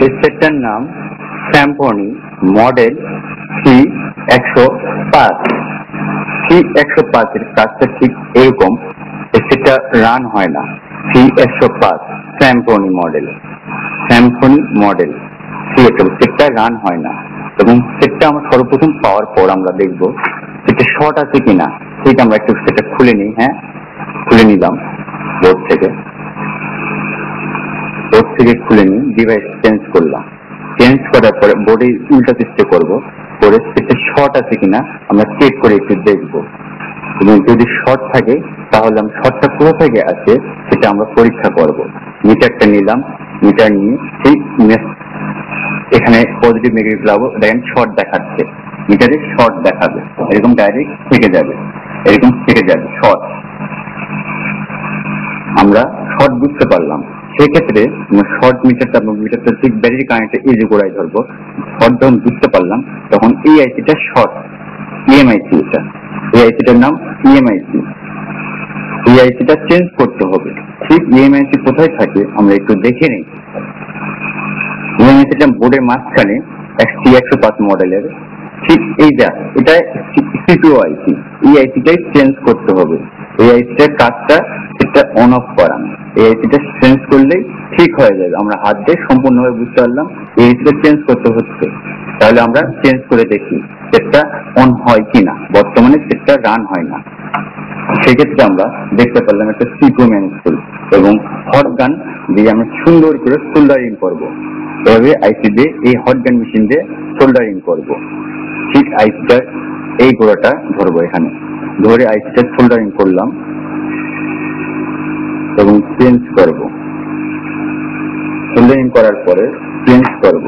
এই সেটটার নাম স্যাম্পনি model C105। C105 এর কাজটা ঠিক এরকম, এই সেটটা রান হয় না। C105 স্যাম্পনি মডেল সেটটা রান হয় না। এবং সেটটা আমরা সর্বপ্রথম পাওয়ার পর আমরা দেখবো সেটা শর্ট আছে কিনা। ঠিক আমরা একটু সেটা খুলে নিই। হ্যাঁ, খুলে নিলাম বোর্ড থেকে খুলে নিই, ডিভাইস চেঞ্জ করলাম। চেঞ্জ করার পরে বোর্ডে উল্টা চেষ্টা করবো, করে সেটা শর্ট আছে কিনা আমরা চেক করে একটু দেখবো। এবং যদি শর্ট থাকে তাহলে আমরা শর্টটা কোথা থেকে আছে সেটা আমরা পরীক্ষা করব। মিটারটা নিলাম, মিটার নিয়ে সেই এখানে পজিটিভ নেগেটিভ লাগাবো। দেখেন শর্ট দেখাচ্ছে, মিটারে শর্ট দেখাবে, এরকম ডাইরেক্ট থেকে যাবে শর্ট। আমরা শর্ট বুঝতে পারলাম। সেক্ষেত্রে শর্ট মিটারটা ঠিক ব্যাটারি কানেক্টে ইজি করাই ধরবো। শর্ট যখন বুঝতে পারলাম তখন এই আইসিটা শর্ট, ইএমআইসি এই আইসিটার নাম ইএমআইসি। এই আইসিটা চেঞ্জ করতে হবে। ঠিক ইএমআইসি কোথায় থাকে আমরা একটু দেখে নিই। ইএমআইসিটা বোর্ডের মাঝখানে C105 মডেলের ঠিক এটা সিপিইউ আইসি। এই আইসিটাই চেঞ্জ করতে হবে। এই আইসিটার কাজটা সেটা অন অফ করানো। এই আইসিটা চেঞ্জ করলেই ঠিক হয়ে যাবে। আমরা হাত দিয়ে সম্পূর্ণভাবে বুঝতে পারলাম এই আইসিটা চেঞ্জ করতে হচ্ছে। তাহলে আমরা চেঞ্জ করে দেখি সেটটা অন হয় কিনা। বর্তমানে সেটটা রান হয় না। সেক্ষেত্রে আমরা দেখতে পারলাম একটা সিপিইউ ম্যানেজ এবং হট গান দিয়ে আমরা সুন্দর করে সোল্ডারিং করবো। এভাবে আইসি দিয়ে এই হট গান মেশিন দিয়ে সোল্ডারিং করবো। ঠিক আইসিটার এই গোড়াটা ধরবো, এখানে ধরে আইসিটা সোল্ডারিং করলাম এবং চেঞ্জ করব। সোল্ডারিং করার পরে চেঞ্জ করব।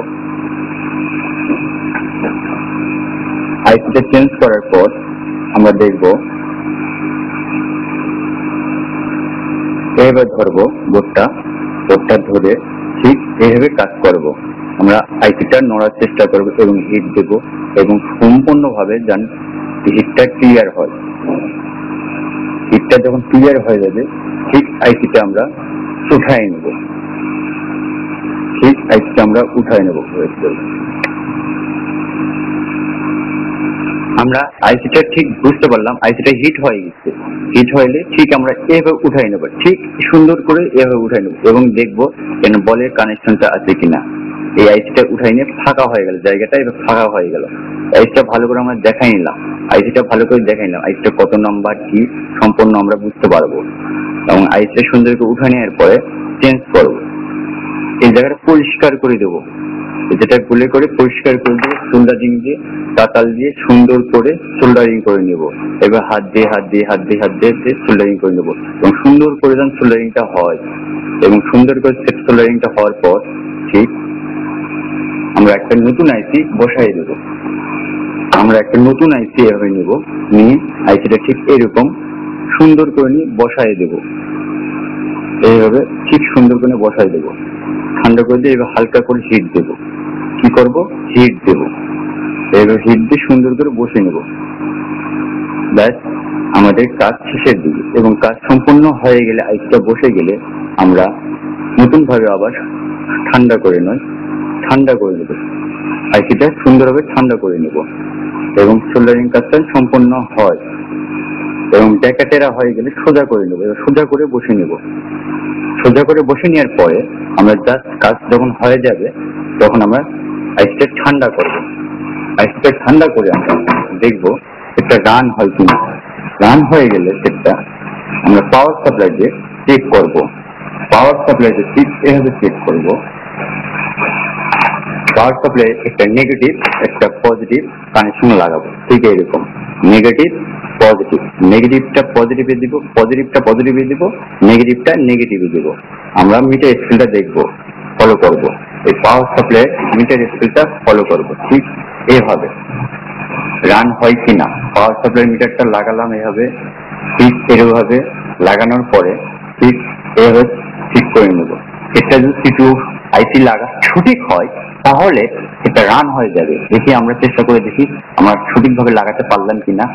আইসিটা চেঞ্জ করার পর আমরা দেখব এইভাবে ধরবো বোর্ডটা ধরে ঠিক এইভাবে কাজ করব। আমরা আইসিটা নড়ার চেষ্টা করব এবং হিট দেব এবং সম্পূর্ণভাবে যেন হিটটা ক্লিয়ার হয়। হিটটা যখন ক্লিয়ার হয়ে যাবে ঠিক আইসিটা আমরা উঠায় নেব। আমরা আইসিটা ঠিক বুঝতে পারলাম আইসিটা হিট হয়ে গেছে। হিট হইলে ঠিক আমরা এভাবে উঠাই নেব, ঠিক সুন্দর করে এভাবে উঠাই নেব এবং দেখবো কেন বলের কানেকশনটা আছে কিনা। এই আইসিটা উঠাই নিয়ে ফাঁকা হয়ে গেল, জায়গাটা এবার ফাঁকা হয়ে গেল। আইসিটা ভালো করে আমরা দেখাই নিলাম। আইসিটা কত নাম্বার কি সম্পূর্ণ আমরা বুঝতে পারবো এবং আইসিটা সুন্দর করে উঠাই নেওয়ার পরে চেঞ্জ করবো। এই জায়গাটা পরিষ্কার করে দেবো, যেটা গুলে করে পরিষ্কার করে দিয়ে সোল্ডারিং দিয়ে তাতাল দিয়ে সুন্দর করে সোল্ডারিং করে নেব। এবার হাত দিয়ে সোল্ডারিং করে নেব এবং সুন্দর করে যখন সোল্ডারিংটা হয় এবং সুন্দর করে সোল্ডারিংটা হওয়ার পর ঠিক আমরা একটা নতুন আইসি বসাই দেব। এভাবে নেব, নিয়ে আইসিটা ঠিক এরকম সুন্দর করে নিয়ে বসাই দেব। এইভাবে ঠিক সুন্দর করে বসাই দেব। ঠান্ডা করে দিয়ে এবার হালকা করে হিট দেব। কি করব? হিট দেব। এবার হিট দিয়ে সুন্দর করে বসে নেব। ব্যাস আমাদের কাজ শেষের দিকে এবং কাজ সম্পূর্ণ হয়ে গেলে আইসিটা বসে গেলে আমরা নতুন ভাবে আবার ঠান্ডা করে নেব। আইসিটা সুন্দরভাবে ঠান্ডা করে নেব এবং সোল্ডারিং কাজটা সম্পূর্ণ হয় এবং ডেকাটেরা হয়ে গেলে সোজা করে নেব। এবার সোজা করে বসে নেব। নেওয়ার পরে আমরা জাস্ট কাজ যখন হয়ে যাবে তখন আমরা আইসিটা ঠান্ডা করব। ঠান্ডা করে আমরা দেখবো সেটা রান হয় কিনা। রান হয়ে গেলে সেটা আমরা পাওয়ার সাপ্লাই দিয়ে চেক করব। এভাবে চেক করব। পাওয়ার সাপ্লাই একটা নেগেটিভ একটা পজিটিভ কানেকশন লাগাবো। ঠিক এরকম নেগেটিভটা পজিটিভে দিব, নেগেটিভটা নেগেটিভে দিব। আমরা মিটার স্কেলটা দেখবো, ফলো করব। এই পাওয়ার সাপ্লাই মিটার স্কেলটা ফলো করব। ঠিক এভাবে রান হয় কিনা। পাওয়ার সাপ্লাই মিটারটা লাগালাম এভাবে, ঠিক এভাবে লাগানোর পরে ঠিক এভাবে ঠিক করে নেব। এটা যদি সিপিইউ আইসি লাগা সঠিক হয় তাহলে এটা রান হয়ে যাবে। দেখি আমরা চেষ্টা করে দেখি আমরা সঠিকভাবে লাগাতে পারলাম কিনা।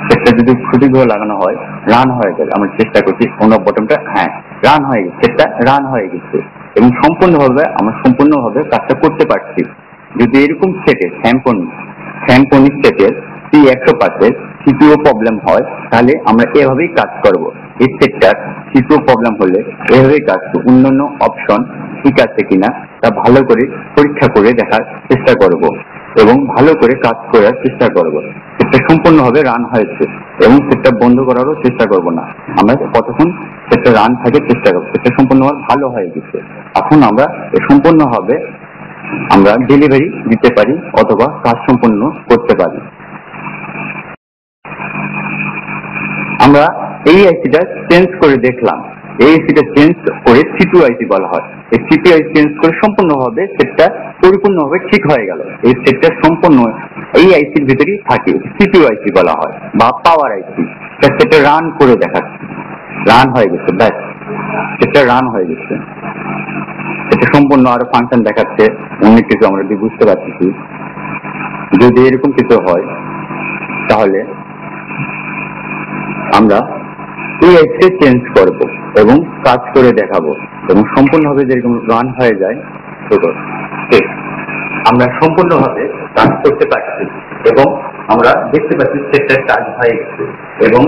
সেটা যদি সঠিকভাবে লাগানো হয় রান হয়ে যাবে। আমরা চেষ্টা করছি অন্য বটনটা, হ্যাঁ রান হয়ে গেছে, সেটা রান হয়ে গেছে। এবং সম্পূর্ণভাবে কাজটা করতে পারছি। যদি এরকম সেটের স্যামসনিক সেটের C105 CPU প্রবলেম হয়, তাহলে আমরা এভাবেই কাজ করব। এই সেটটার CPU প্রবলেম হলে এভাবেই কাজ করব। অন্যান্য অপশন ঠিক আছে কিনা তা ভালো করে পরীক্ষা করে দেখার চেষ্টা করব এবং ভালো করে কাজ করার চেষ্টা করব। সেটটা সম্পূর্ণভাবে রান হয়েছে এবং সেটটা বন্ধ করারও চেষ্টা করব না। আমরা কতক্ষণ সেটটা রান থাকে চেষ্টা করব। সেটটা সম্পূর্ণভাবে ভালো হয়ে গেছে। এখন আমরা সম্পূর্ণভাবে ডেলিভারি দিতে পারি অথবা কাজ সম্পূর্ণ করতে পারি। আমরা এই আইসিটা চেঞ্জ করে দেখলাম। এই আইসিটা চেঞ্জ করে C2 আইসি বলা হয়। এই C2 আইসি চেঞ্জ করে সম্পূর্ণভাবে সেটটা পরিপূর্ণভাবে ঠিক হয়ে গেল। এই সেটটা সম্পূর্ণ এই আইসির ভিতরেই থাকে। C2 আইসি বলা হয় বা পাওয়ার আইসি। সেটা রান করে দেখাচ্ছে, রান হয়ে গেছে, ব্যাস সেটা রান হয়ে গেছে। এটা সম্পূর্ণ আরো ফাংশন দেখাচ্ছে, অনেক কিছু আমরা বুঝতে পারছি। যদি এরকম কিছু হয় তাহলে আমরা এই আইসিটা চেঞ্জ করব এবং কাজ করে দেখাবো এবং সম্পূর্ণভাবে যেরকম রান হয়ে যায় আমরা সম্পূর্ণভাবে কাজ করতে পারছি এবং আমরা দেখতে পাচ্ছি সেটটা কাজ হয়ে গেছে এবং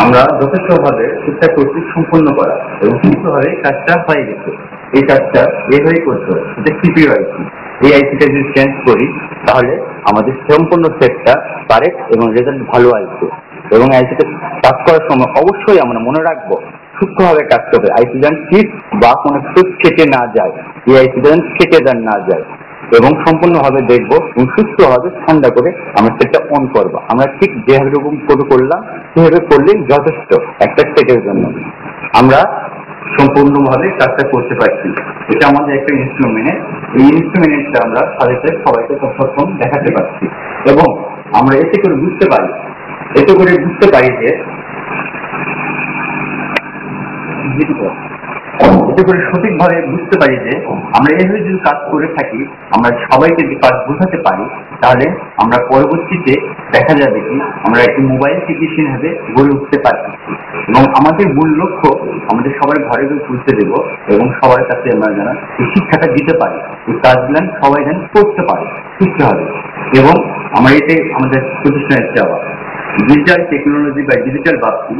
আমরা যথেষ্টভাবে চেষ্টা করছি সম্পূর্ণ করা এবং সুস্থভাবে কাজটা হয়ে গেছে। এই কাজটা এভাবেই করতে হবে। এটা CPU আইসি। এই আইসিটা যদি চেঞ্জ করি তাহলে আমাদের সম্পূর্ণ সেটটা কারেক্ট এবং রেজাল্ট ভালো আসবে। এবং আইসিটা কাজ করার সময় অবশ্যই আমরা মনে রাখবো সূক্ষ্মভাবে কাজ করবে। আইসি যেন চিপ বা কোনো কিছু কেটে না যায়, এই আইসি যেন কেটে না যায় এবং সম্পূর্ণভাবে দেখবো এবং সুস্থভাবে ঠান্ডা করে আমরা সেটটা অন করবো। আমরা ঠিক যেভাবে করলাম সেভাবে করলেই যথেষ্ট একটা সেটের জন্য। আমরা সম্পূর্ণভাবে কাজটা করতে পারছি। এটা আমাদের একটা ইনস্ট্রুমেন্ট। এই ইনস্ট্রুমেন্টটা আমরা সবাইকে সক্ষম দেখাতে পারছি এবং আমরা এতে করে বুঝতে পারি যে সঠিকভাবে বুঝতে পারি যে আমরা এভাবে যদি কাজ করে থাকি, আমরা সবাইকে যদি কাজ বোঝাতে পারি, তাহলে আমরা পরবর্তীতে দেখা যাবে কি আমরা একটি মোবাইল টেকনিশিয়ান হিসেবে গড়ে উঠতে পারছি এবং আমাদের মূল লক্ষ্য আমাদের সবার ঘরে পৌঁছে দেব এবং সবার কাছে আমরা যেন এই শিক্ষাটা দিতে পারি। এই কাজগুলো সবাই যেন করতে পারে, শিখতে হবে এবং আমরা এটাই আমাদের প্রতিষ্ঠানের চাওয়া। ডিজিটাল টেকনোলজি বা ডিজিটাল বাপি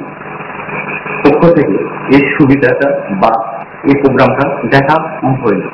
পক্ষ থেকে এই সুবিধাটা বা এই প্রোগ্রামটা দেখা হয়নি।